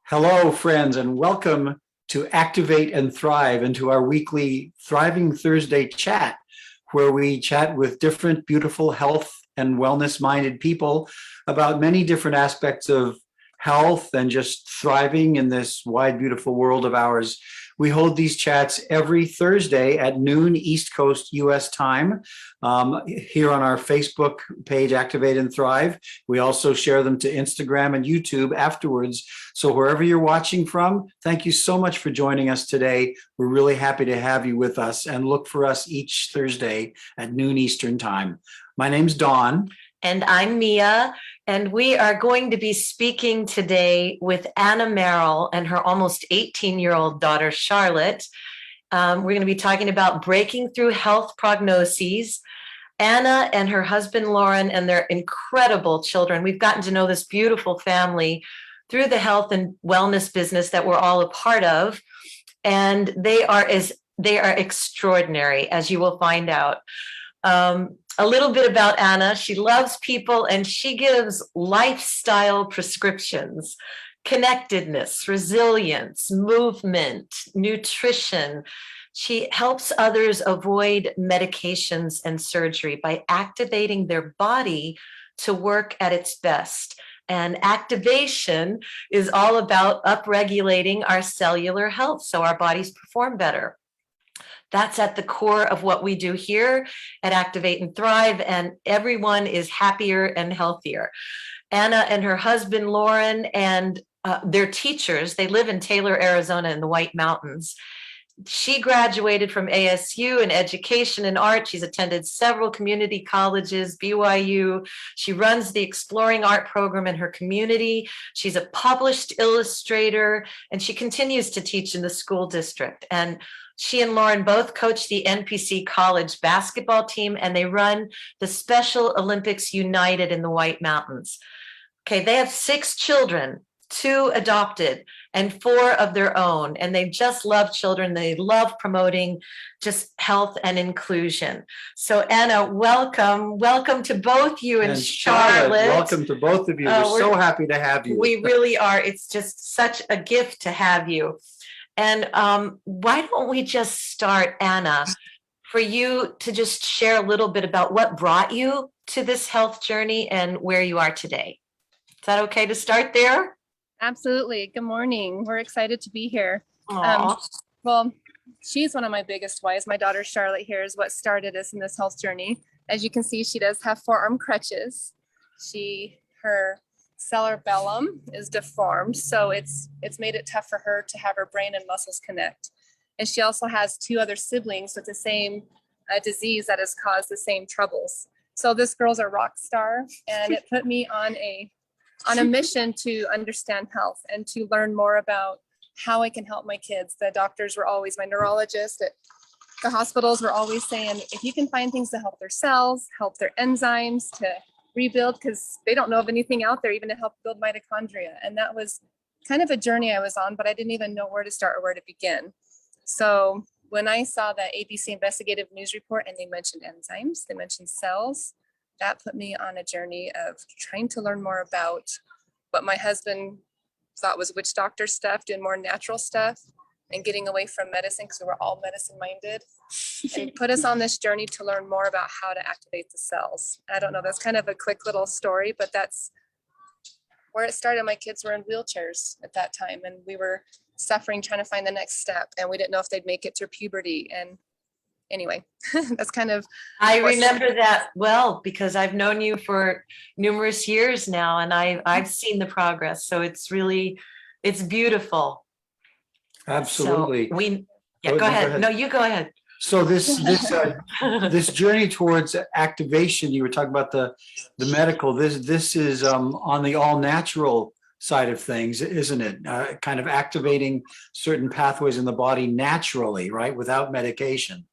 Hello, friends, and welcome to Activate and Thrive and to our weekly Thriving Thursday chat, where we chat with different, beautiful health and wellness minded people about many different aspects of health and just thriving in this wide, beautiful world of ours. We hold these chats every Thursday at noon East Coast US time here on our Facebook page, Activate and Thrive. We also share them to Instagram and YouTube afterwards. So wherever you're watching from, thank you so much for joining us today. We're really happy to have you with us, and look for us each Thursday at noon Eastern time. My name's Dawn. And I'm Mia, and we are going to be speaking today with Anna Merrill and her almost 18-year-old daughter, Charlotte. We're going to be talking about breaking through health prognoses. Anna and her husband, Loren, and their incredible children. We've gotten to know this beautiful family through the health and wellness business that we're all a part of. And they are extraordinary, as you will find out. A little bit about Anna. She loves people and she gives lifestyle prescriptions: connectedness, resilience, movement, nutrition. She helps others avoid medications and surgery by activating their body to work at its best. And activation is all about upregulating our cellular health so our bodies perform better. That's at the core of what we do here at Activate and Thrive, and everyone is happier and healthier. Anna and her husband, Loren, and their teachers, they live in Taylor, Arizona in the White Mountains. She graduated from ASU in education and art. She's attended several community colleges, BYU. She runs the Exploring Art program in her community. She's a published illustrator, and she continues to teach in the school district. And she and Loren both coach the NPC college basketball team, and they run the Special Olympics United in the White Mountains. Okay, they have 6 children, 2 adopted and 4 of their own, and they just love children. They love promoting just health and inclusion. So Anna, welcome to both you and Charlotte. Welcome to both of you. We're so happy to have you. We really are. It's just such a gift to have you. And why don't we just start, Anna, for you to just share a little bit about what brought you to this health journey and where you are today. Is that okay to start there? Absolutely. Good morning. We're excited to be here. Well, she's one of my biggest whys. My daughter Charlotte here is what started us in this health journey. As you can see, she does have forearm crutches. Her cerebellum is deformed, so it's made it tough for her to have her brain and muscles connect. And she also has 2 other siblings with the same disease that has caused the same troubles. So this girl's a rock star, and it put me on a mission to understand health and to learn more about how I can help my kids. The doctors were always, my neurologist at the hospitals were always saying, if you can find things to help their cells, help their enzymes, to rebuild, because they don't know of anything out there even to help build mitochondria. And that was kind of a journey I was on, but I didn't even know where to start or where to begin. So when I saw that ABC investigative news report and they mentioned enzymes, they mentioned cells, that put me on a journey of trying to learn more about what my husband thought was witch doctor stuff, doing more natural stuff and getting away from medicine, because we were all medicine minded, and put us on this journey to learn more about how to activate the cells. I don't know, that's kind of a quick little story, but that's where it started. My kids were in wheelchairs at that time, and we were suffering, trying to find the next step, and we didn't know if they'd make it through puberty. And anyway, that's kind of. I remember that well, because I've known you for numerous years now, and I've seen the progress. So it's beautiful. Absolutely. So go ahead. No, you go ahead. So this journey towards activation, you were talking about the medical. This is on the all natural side of things, isn't it? Kind of activating certain pathways in the body naturally, right, without medication.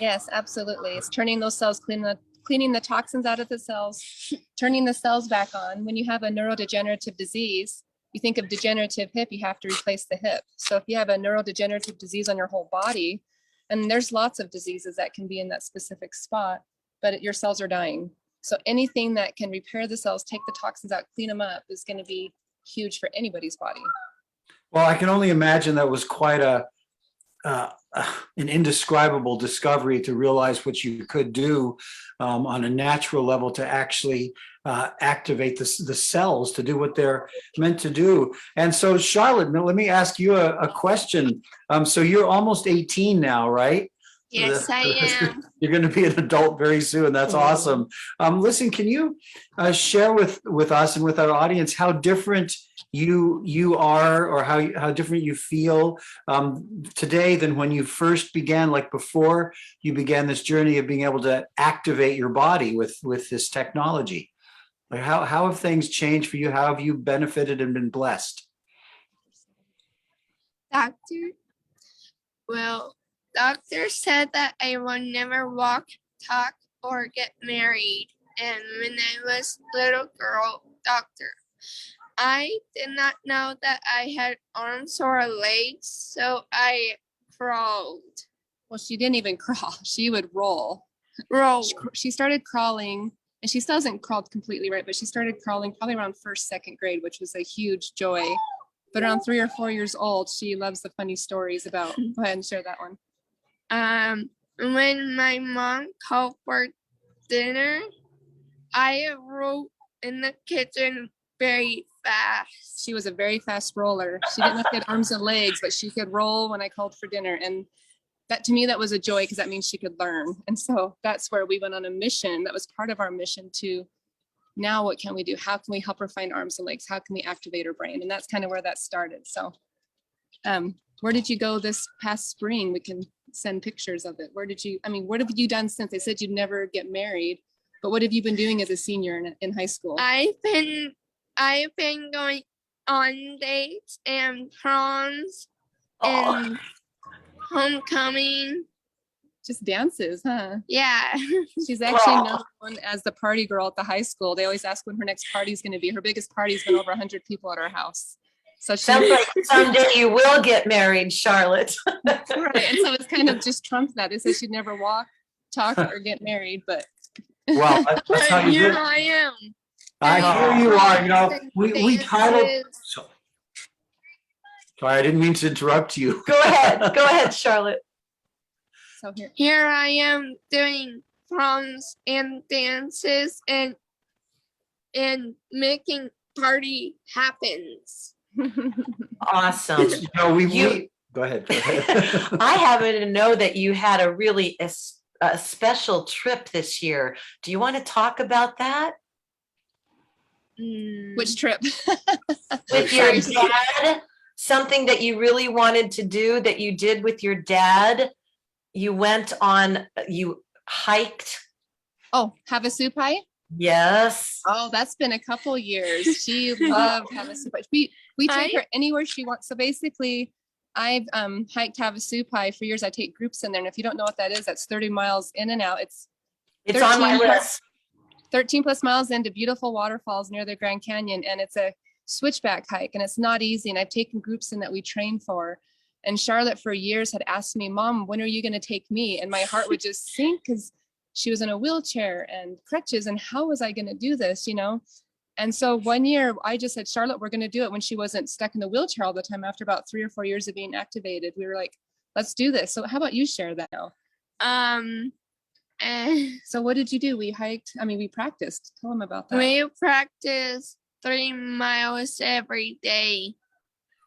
Yes, absolutely. It's turning those cells, cleaning the toxins out of the cells, turning the cells back on. When you have a neurodegenerative disease, you think of degenerative hip, you have to replace the hip. So if you have a neurodegenerative disease on your whole body, and there's lots of diseases that can be in that specific spot, but your cells are dying. So anything that can repair the cells, take the toxins out, clean them up, is going to be huge for anybody's body. Well, I can only imagine that was quite uh, an indescribable discovery to realize what you could do on a natural level to actually activate the cells to do what they're meant to do. And so, Charlotte, let me ask you a question. So you're almost 18 now, right? Yes, I am. You're going to be an adult very soon. That's awesome. Listen, can you share with us and with our audience how different you are, or how different you feel today than when you first began, like before you began this journey of being able to activate your body with this technology? Like how have things changed for you? How have you benefited and been blessed? Doctor, well, doctor said that I will never walk, talk, or get married. And when I was little girl, doctor, I did not know that I had arms or legs, so I crawled. Well, she didn't even crawl. She would roll. Roll. She started crawling, and she still hasn't crawled completely right, but she started crawling probably around first, second grade, which was a huge joy. But around 3 or 4 years old, she loves the funny stories about. Go ahead and share that one. When my mom called for dinner, I rolled in the kitchen very fast. She was a very fast roller. She didn't have to have arms and legs, but she could roll when I called for dinner. And that, to me, that was a joy, because that means she could learn. And so that's where we went on a mission. That was part of our mission to, now what can we do? How can we help her find arms and legs? How can we activate her brain? And that's kind of where that started. So where did you go this past spring? We can send pictures of it. What have you done since? They said you'd never get married, but what have you been doing as a senior in high school? I've been going on dates and proms and homecoming. Just dances, huh? Yeah. She's actually known as the party girl at the high school. They always ask when her next party is going to be. Her biggest party's been over 100 people at our house. So Sounds like someday you will get married, Charlotte. Right. And so it's kind of just trumped that. It says she'd never walk, talk, or get married, but Well, that's how you Here do it. I am. I hear you are. You know, we titled. Sorry, I didn't mean to interrupt you. Go ahead, Charlotte. so Here I am doing proms and dances and making party happens. Awesome. No, we go ahead. I happen to know that you had a really a special trip this year. Do you want to talk about that? Which trip? With your dad? Something that you really wanted to do that you did with your dad? You hiked? Oh, Havasupai? Yes. Oh, that's been a couple years. She loved Havasupai. We take her anywhere she wants. So basically, I've hiked Havasupai for years. I take groups in there, and if you don't know what that is, that's 30 miles in and out. It's on my list. 13 plus miles into beautiful waterfalls near the Grand Canyon, and it's a switchback hike, and it's not easy. And I've taken groups in that we train for. And Charlotte for years had asked me, Mom, when are you going to take me? And my heart would just sink, because she was in a wheelchair and crutches, and how was I going to do this, you know? And so one year I just said, Charlotte, we're going to do it, when she wasn't stuck in the wheelchair all the time. After about 3 or 4 years of being activated, we were like, let's do this. So how about you share that now? So what did you do? We hiked, we practiced. Tell them about that. We practiced 3 miles every day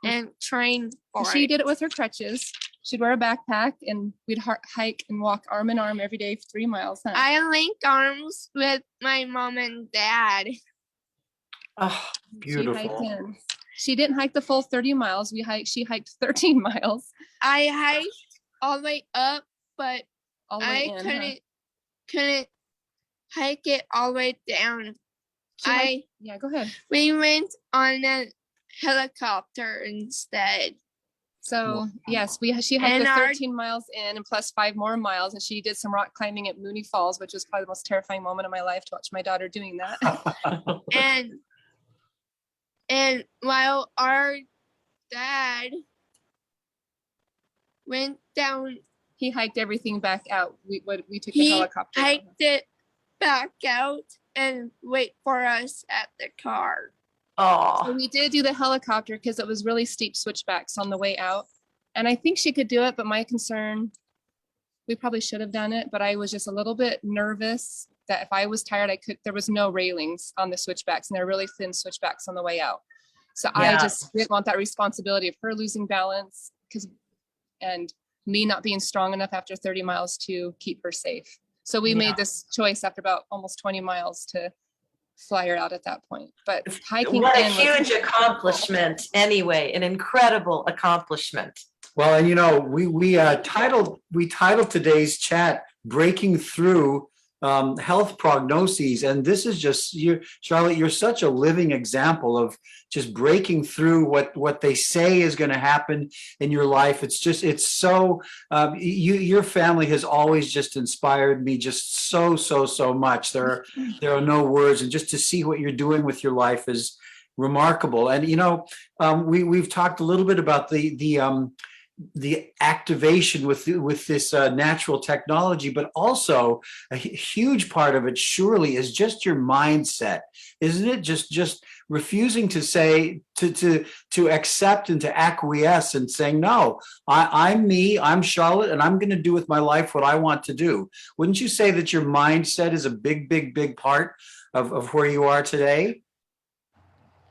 and trained for She it. did it with her crutches. She'd wear a backpack, and we'd hike and walk arm in arm every day for 3 miles. Huh? I link arms with my mom and dad. Oh, beautiful. She didn't hike the full 30 miles. She hiked 13 miles. I hiked all the way up, but All the way I couldn't hike it all the way down. Yeah, go ahead. We went on a helicopter instead. So yes, she hiked the 13 miles in and plus 5 more miles, and she did some rock climbing at Mooney Falls, which was probably the most terrifying moment of my life, to watch my daughter doing that. and while our dad went down, he hiked everything back out. We took a helicopter. Hiked it back out and wait for us at the car. Oh, So we did do the helicopter because it was really steep switchbacks on the way out. And I think she could do it, but my concern, we probably should have done it, but I was just a little bit nervous that if I was tired, there was no railings on the switchbacks and they're really thin switchbacks on the way out. So I Yeah. just didn't want that responsibility of her losing balance and me not being strong enough after 30 miles to keep her safe. So we Yeah. made this choice after about almost 20 miles to fly her out at that point. But hiking what a in huge accomplishment anyway, an incredible accomplishment. Well, and we titled today's chat "Breaking Through Health Prognoses," and this is just you, Charlotte. You're such a living example of just breaking through what they say is going to happen in your life. It's so your family has always just inspired me just so much. There are no words, and just to see what you're doing with your life is remarkable. And we've talked a little bit about the activation with this natural technology, but also a huge part of it surely is just your mindset, isn't it? Just refusing to say to accept and to acquiesce and saying, no, I'm me, I'm Charlotte, and I'm going to do with my life what I want to do. Wouldn't you say that your mindset is a big part of where you are today?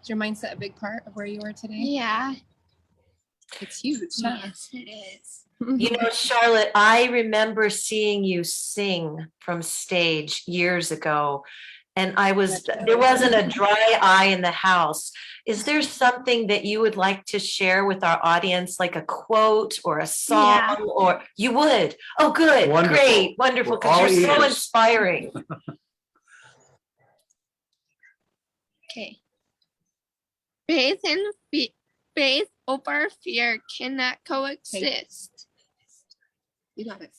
Is your mindset a big part of where you are today? Yeah. It's huge. Huh? Yes, it is. Charlotte, I remember seeing you sing from stage years ago, and there wasn't a dry eye in the house. Is there something that you would like to share with our audience, like a quote or a song? Yeah. Or you would? Oh, good. Wonderful. Great. Wonderful. Because you're so inspiring. Okay. Faith over fear cannot coexist. You got it.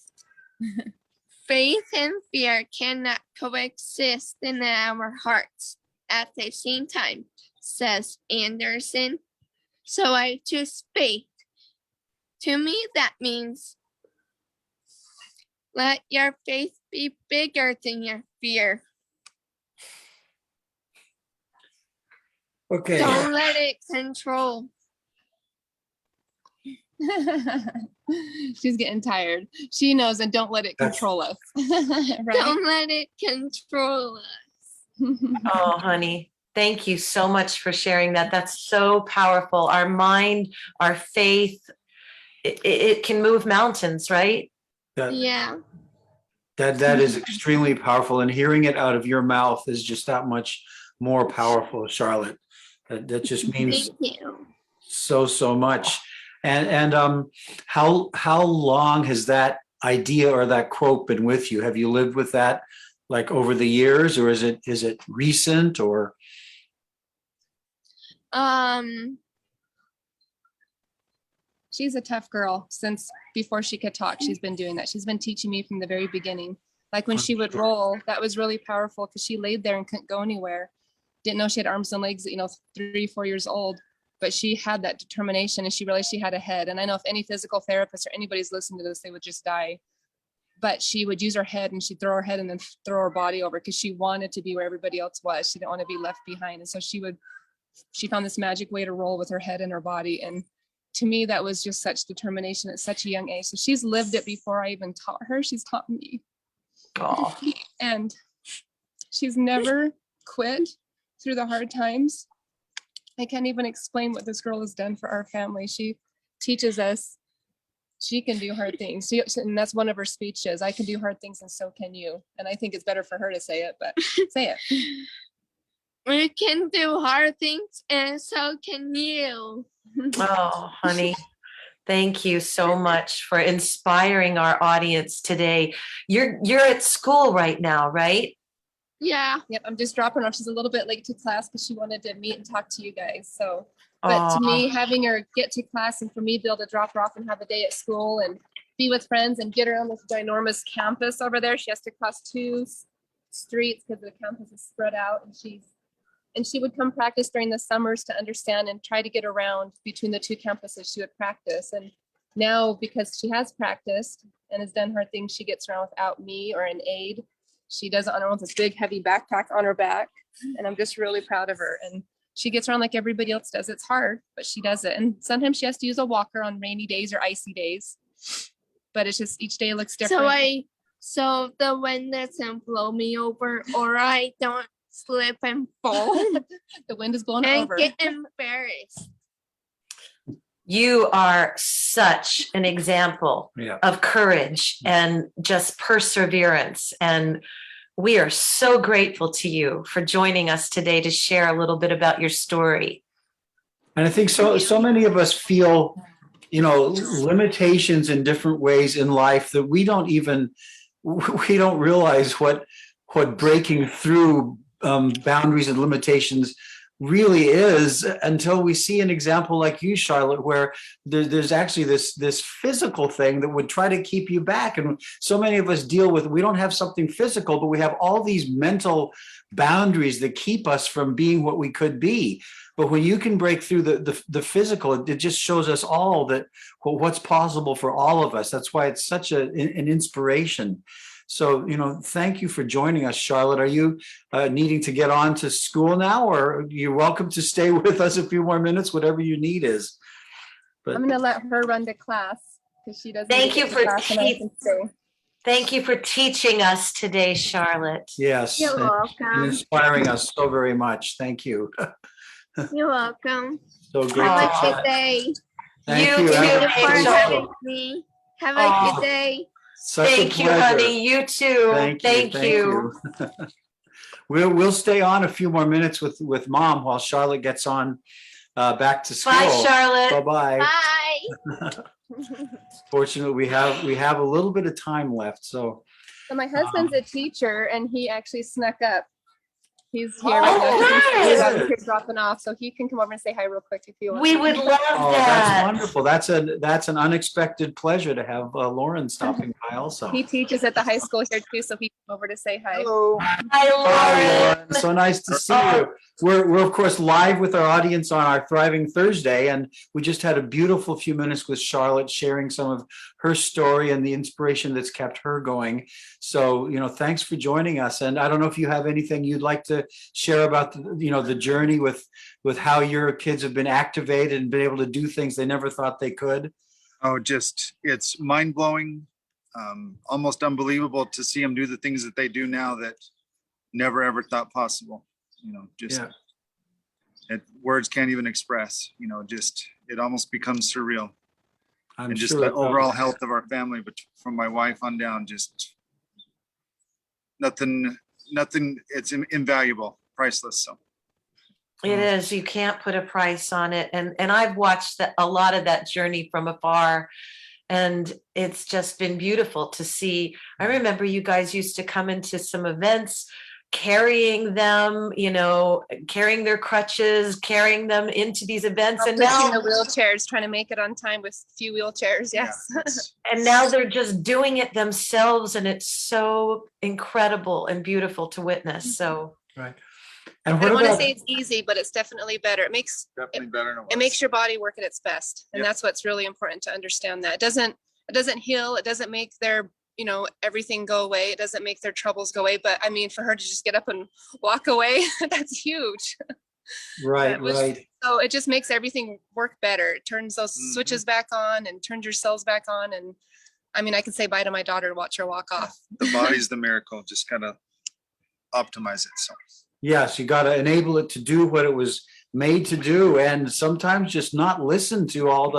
Faith and fear cannot coexist in our hearts at the same time, says Anderson. So I choose faith. To me, that means let your faith be bigger than your fear. Okay. Don't let it control. She's getting tired. She knows, and don't let it control us. Right? Don't let it control us. Oh, honey. Thank you so much for sharing that. That's so powerful. Our mind, our faith, it can move mountains, right? Yeah. That is extremely powerful, and hearing it out of your mouth is just that much more powerful, Charlotte. That just means Thank you. so much. And how long has that idea or that quote been with you? Have you lived with that like over the years, or is it recent, or? She's a tough girl. Since before she could talk, she's been doing that. She's been teaching me from the very beginning. Like when she would roll, that was really powerful because she laid there and couldn't go anywhere. Didn't know she had arms and legs, 3-4 years old, but she had that determination and she realized she had a head. And I know if any physical therapist or anybody's listening to this, they would just die. But she would use her head and she'd throw her head and then throw her body over because she wanted to be where everybody else was. She didn't want to be left behind. And so she found this magic way to roll with her head and her body. And to me, that was just such determination at such a young age. So she's lived it before I even taught her. She's taught me. Oh. And she's never quit through the hard times. I can't even explain what this girl has done for our family. She teaches us she can do hard things. And that's one of her speeches. I can do hard things and so can you. And I think it's better for her to say it, but say it. We can do hard things and so can you. Oh, honey. Thank you so much for inspiring our audience today. You're at school right now, right? Yeah. Yep, I'm just dropping her off. She's a little bit late to class because she wanted to meet and talk to you guys. So, but to me, having her get to class and for me be able to drop her off and have a day at school and be with friends and get her on this ginormous campus over there. She has to cross 2 streets because the campus is spread out, and she would come practice during the summers to understand and try to get around between the 2 campuses. She would practice, and now because she has practiced and has done her thing, she gets around without me or an aide. She does it on her own, this big heavy backpack on her back, and I'm just really proud of her. And she gets around like everybody else does. It's hard, but she does it. And sometimes she has to use a walker on rainy days or icy days. But it's just each day looks different. So the wind doesn't blow me over, or I don't slip and fall The wind is blowing and over. get embarrassed. You are such an example of courage and just perseverance. And we are so grateful to you for joining us today to share a little bit about your story. And I think so many of us feel, limitations in different ways in life that we don't realize what breaking through boundaries and limitations really is until we see an example like you, Charlotte, where there's actually this physical thing that would try to keep you back. And so many of us deal with, we don't have something physical, but we have all these mental boundaries that keep us from being what we could be. But when you can break through the physical, it just shows us all that what's possible for all of us. That's why it's such an inspiration. So, thank you for joining us, Charlotte. Are you needing to get on to school now, or you're welcome to stay with us a few more minutes, whatever your need is. But I'm going to let her run the class because she doesn't. Thank you for teaching us today, Charlotte. Yes. You're welcome. And inspiring us so very much. Thank you. You're welcome. So great. Have a good day. Thank You you. too. Thank you Have for a great having day. me. Have a good day. Such a Thank you, pleasure. honey. You too. Thank you. We'll stay on a few more minutes with Mom while Charlotte gets on back to school. Bye, Charlotte. Bye-bye. Bye. Fortunately, we have a little bit of time left. So my husband's a teacher, and he actually snuck up. He's here Oh, right now. nice. He's dropping off, so he can come over and say hi real quick if you want. We would love that's that. wonderful. That's an unexpected pleasure to have Loren stopping by also. He teaches at the high school here too, so he came over to say hi. Hello. Hi, Hi, Loren. Loren. So nice to see you. We're of course live with our audience on our Thriving Thursday, and we just had a beautiful few minutes with Charlotte sharing some of her story and the inspiration that's kept her going. So, thanks for joining us. And I don't know if you have anything you'd like to share about the journey with how your kids have been activated and been able to do things they never thought they could. Oh, it's mind-blowing, almost unbelievable to see them do the things that they do now that never ever thought possible. Words can't even express, it almost becomes surreal. I'm just sure the overall health of our family, but from my wife on down, just nothing, it's invaluable, priceless. So It is. You can't put a price on it. And I've watched a lot of that journey from afar. And it's just been beautiful to see. I remember you guys used to come into some events carrying them, carrying their crutches, carrying them into these events. And now the wheelchairs, trying to make it on time with few wheelchairs. Yes. Yeah, and now they're just doing it themselves. And it's so incredible and beautiful to witness. So, right. And I what don't want to about say it's easy, but it's definitely better. It makes definitely better than it makes your body work at its best. And Yep. that's what's really important to understand. That it doesn't heal. It doesn't make their, everything go away. It doesn't make their troubles go away. But I mean, for her to just get up and walk away, that's huge. right. So it just makes everything work better. It turns those switches back on and turns your cells back on. And I mean, I can say bye to my daughter and watch her walk off. The body's the miracle, just kind of optimize it. So Yes, you got to enable it to do what it was made to do, and sometimes just not listen to all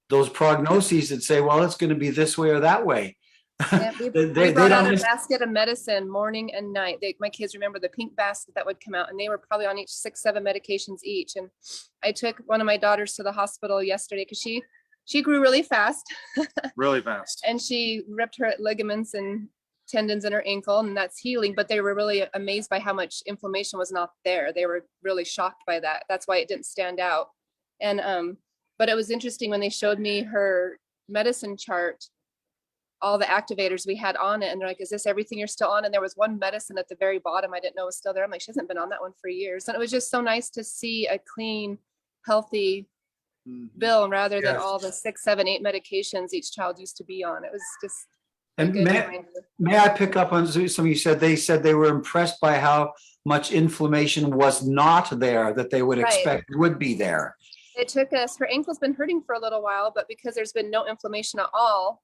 those prognoses that say, well, it's going to be this way or that way. Yeah, we They brought out don't a basket of medicine morning and night. My kids remember the pink basket that would come out, and they were probably on each 6-7 medications each. And I took one of my daughters to the hospital yesterday because she grew really fast. really fast. And she ripped her ligaments and tendons in her ankle, and that's healing. But they were really amazed by how much inflammation was not there. They were really shocked by that. That's why it didn't stand out. And but it was interesting when they showed me her medicine chart, all the activators we had on it, and they're like, is this everything you're still on? And there was one medicine at the very bottom I didn't know was still there. I'm like, she hasn't been on that one for years. And it was just so nice to see a clean, healthy bill rather than all the 6, 7, 8 medications each child used to be on. It was just And good reminder. may I pick up on something you said? They said they were impressed by how much inflammation was not there that they would Right. expect would be there. It took us, her ankle's been hurting for a little while, but because there's been no inflammation at all,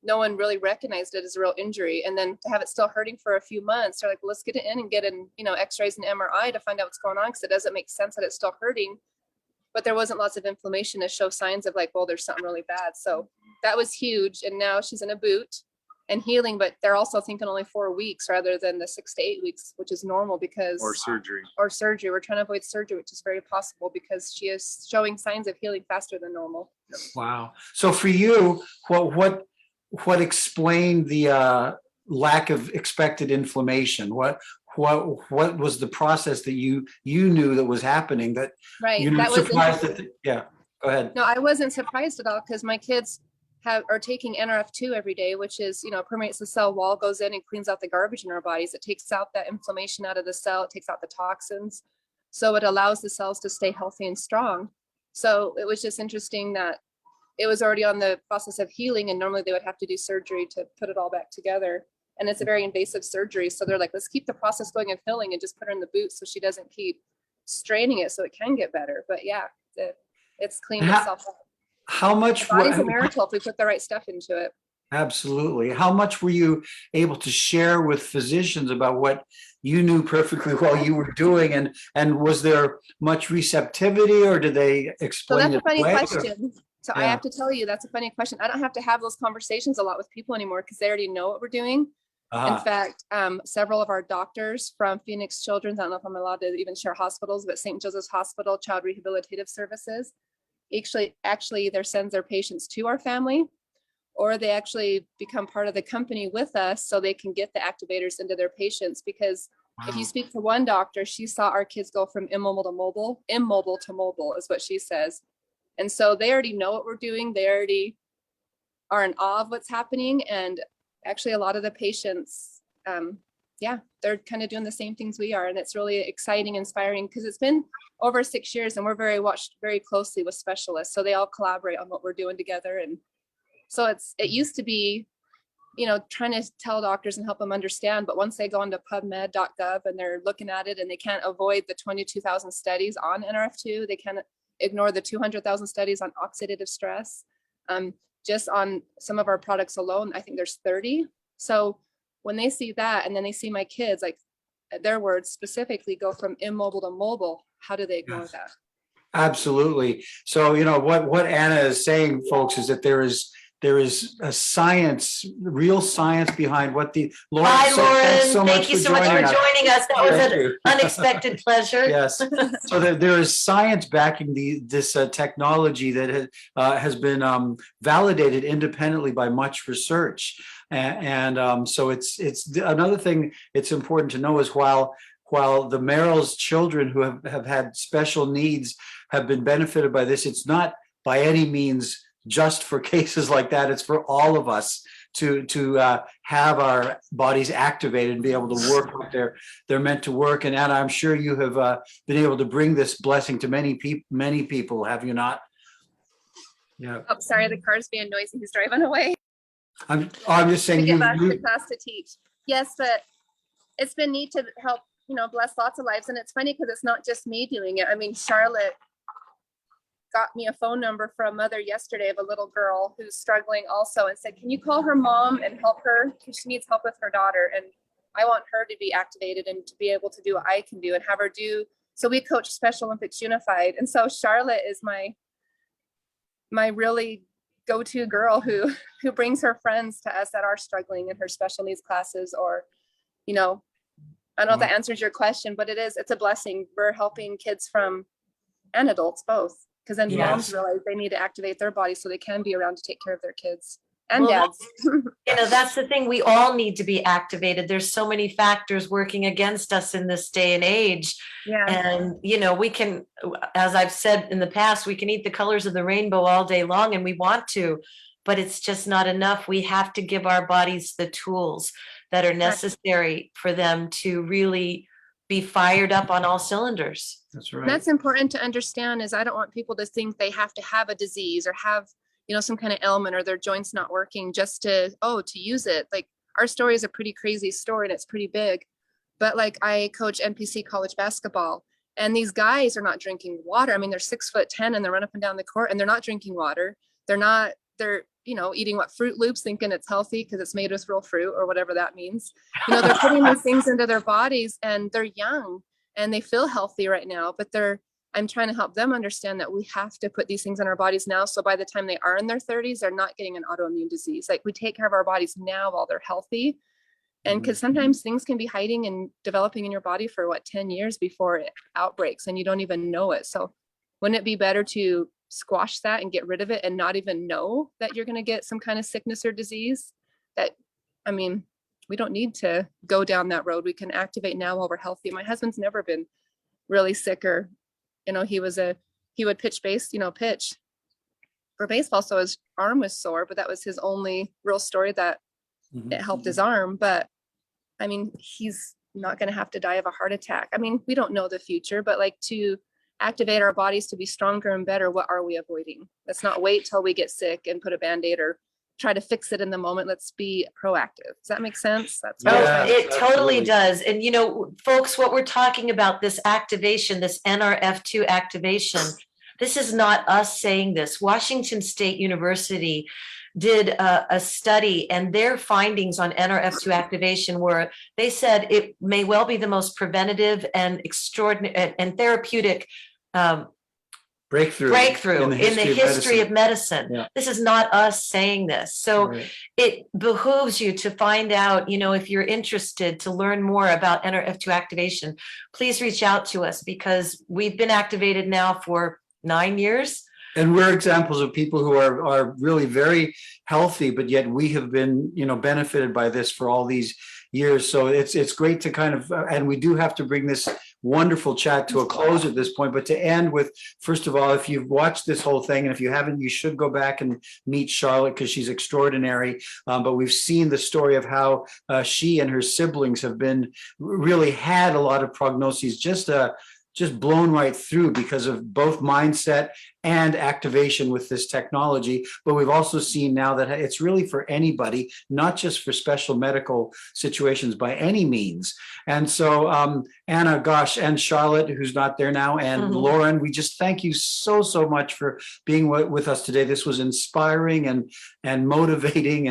no one really recognized it as a real injury. And then to have it still hurting for a few months, they're like, well, let's get it in and get in, x-rays and MRI to find out what's going on, because it doesn't make sense that it's still hurting. But there wasn't lots of inflammation to show signs of like, well, there's something really bad. So that was huge. And now she's in a boot and healing, but they're also thinking only 4 weeks rather than the 6 to 8 weeks, which is normal because Or surgery. We're trying to avoid surgery, which is very possible because she is showing signs of healing faster than normal. Wow. So for you, what explained the lack of expected inflammation? What was the process that you knew that was happening that Right. you're That was surprised that? Yeah. Go ahead. No, I wasn't surprised at all because my kids are taking NRF2 every day, which is, permeates the cell wall, goes in and cleans out the garbage in our bodies. It takes out that inflammation out of the cell. It takes out the toxins. So it allows the cells to stay healthy and strong. So it was just interesting that it was already on the process of healing. And normally they would have to do surgery to put it all back together. And it's a very invasive surgery. So they're like, let's keep the process going of healing and just put her in the boot so she doesn't keep straining it so it can get better. But yeah, it's cleaned itself up. How much? The body's a miracle if we put the right stuff into it. Absolutely. How much were you able to share with physicians about what you knew perfectly well you were doing, and was there much receptivity, or did they explain So that's a funny away, question. So I have to tell you, that's a funny question. I don't have to have those conversations a lot with people anymore because they already know what we're doing. In fact, several of our doctors from Phoenix Children's, I don't know if I'm allowed to even share hospitals, but St. Joseph's Hospital Child Rehabilitative Services, actually either sends their patients to our family, or they actually become part of the company with us so they can get the activators into their patients. Because if you speak to one doctor, she saw our kids go from immobile to mobile is what she says. And so they already know what we're doing. They already are in awe of what's happening. And actually a lot of the patients, they're kind of doing the same things we are. And it's really exciting, inspiring, because it's been over 6 years and we're watched very closely with specialists. So they all collaborate on what we're doing together. And so it used to be, trying to tell doctors and help them understand. But once they go into pubmed.gov and they're looking at it and they can't avoid the 22,000 studies on NRF2, they can't ignore the 200,000 studies on oxidative stress. Just on some of our products alone, I think there's 30. So when they see that, and then they see my kids, like their words specifically go from immobile to mobile, how do they ignore that? Absolutely. So, what Anna is saying, folks, is that there is a science, real science behind what the Loren. Hi, Loren. Thank you so much for joining us. That was an unexpected pleasure. Yes. So there is science backing this technology that has been validated independently by much research. And so it's another thing it's important to know is while the Merrill's children who have had special needs have been benefited by this, it's not by any means just for cases like that. It's for all of us to have our bodies activated and be able to work what they're meant to work. And Anna, I'm sure you have been able to bring this blessing to many people, have you not? Yeah. Oh, sorry, the car's being noisy. He's driving away. I'm just saying, to get back to class to teach. Yes, but it's been neat to help, bless lots of lives. And it's funny because it's not just me doing it. I mean, Charlotte got me a phone number from a mother yesterday of a little girl who's struggling also, and said, can you call her mom and help her, because she needs help with her daughter, and I want her to be activated and to be able to do what I can do and have her do. So we coach Special Olympics Unified, and so Charlotte is my really go-to girl who brings her friends to us that are struggling in her special needs classes. Or I don't know if that answers your question, but it's a blessing. We're helping kids and adults both. Because then moms realize they need to activate their body so they can be around to take care of their kids and dads. That's the thing. We all need to be activated. There's so many factors working against us in this day and age. Yeah. And, we can, as I've said in the past, we can eat the colors of the rainbow all day long and we want to, but it's just not enough. We have to give our bodies the tools that are necessary for them to really be fired up on all cylinders. That's right. And that's important to understand. Is I don't want people to think they have to have a disease or have some kind of ailment or their joints not working just to use it. Like our story is a pretty crazy story and it's pretty big, but like I coach NPC college basketball and these guys are not drinking water. I mean, they're 6'10" and they run up and down the court and they're not drinking water. They're eating Fruit Loops thinking it's healthy because it's made with real fruit or whatever that means. They're putting these things into their bodies and they're young and they feel healthy right now, but I'm trying to help them understand that we have to put these things in our bodies now. So by the time they are in their 30s, they're not getting an autoimmune disease. Like we take care of our bodies now while they're healthy. And because sometimes things can be hiding and developing in your body for 10 years before it outbreaks and you don't even know it. So wouldn't it be better to squash that and get rid of it and not even know that you're going to get some kind of sickness or disease? We don't need to go down that road. We can activate now while we're healthy. My husband's never been really sick or, he would pitch pitch for baseball. So his arm was sore, but that was his only real story that it helped his arm. But he's not going to have to die of a heart attack. We don't know the future, but like to activate our bodies to be stronger and better, what are we avoiding? Let's not wait till we get sick and put a Band-Aid or try to fix it in the moment. Let's be proactive. Does that make sense? It totally does. And folks, what we're talking about, this activation, this NRF2 activation, this is not us saying this. Washington State University did a study and their findings on NRF2 activation were, they said it may well be the most preventative and extraordinary and therapeutic breakthrough in the history of medicine. Yeah. This is not us saying this. So it behooves you to find out, if you're interested to learn more about NRF2 activation, please reach out to us because we've been activated now for 9 years. And we're examples of people who are really very healthy, but yet we have been, benefited by this for all these years. So it's great to kind of, and we do have to bring this wonderful chat to a close at this point, but to end with, first of all, if you've watched this whole thing, and if you haven't, you should go back and meet Charlotte because she's extraordinary. But we've seen the story of how she and her siblings have been really had a lot of prognoses, just blown right through because of both mindset and activation with this technology. But we've also seen now that it's really for anybody, not just for special medical situations by any means. And so Anna, gosh, and Charlotte, who's not there now, and Loren, we just thank you so much for being with us today. This was inspiring and motivating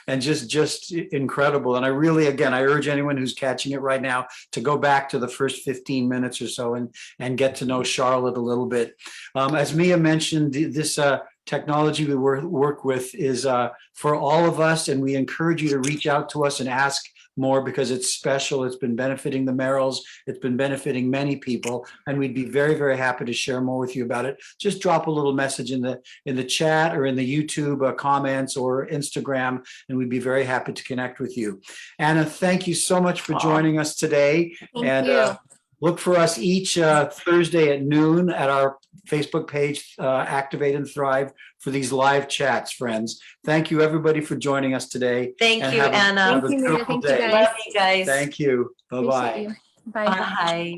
and just incredible. And I really, again, I urge anyone who's catching it right now to go back to the first 15 minutes or so and get to know Charlotte a little bit. As Mia mentioned, this technology we work with is for all of us, and we encourage you to reach out to us and ask more because it's special. It's been benefiting the Merrills. It's been benefiting many people, and we'd be very, very happy to share more with you about it. Just drop a little message in the chat or in the YouTube comments or Instagram, and we'd be very happy to connect with you. Anna, thank you so much for joining us today. Thank you. Look for us each Thursday at noon at our Facebook page, Activate and Thrive, for these live chats, friends. Thank you, everybody, for joining us today. Thank you, Anna. Thank you, Mia. Thank you, guys. Love you guys. Thank you. Bye-bye. Bye. Bye.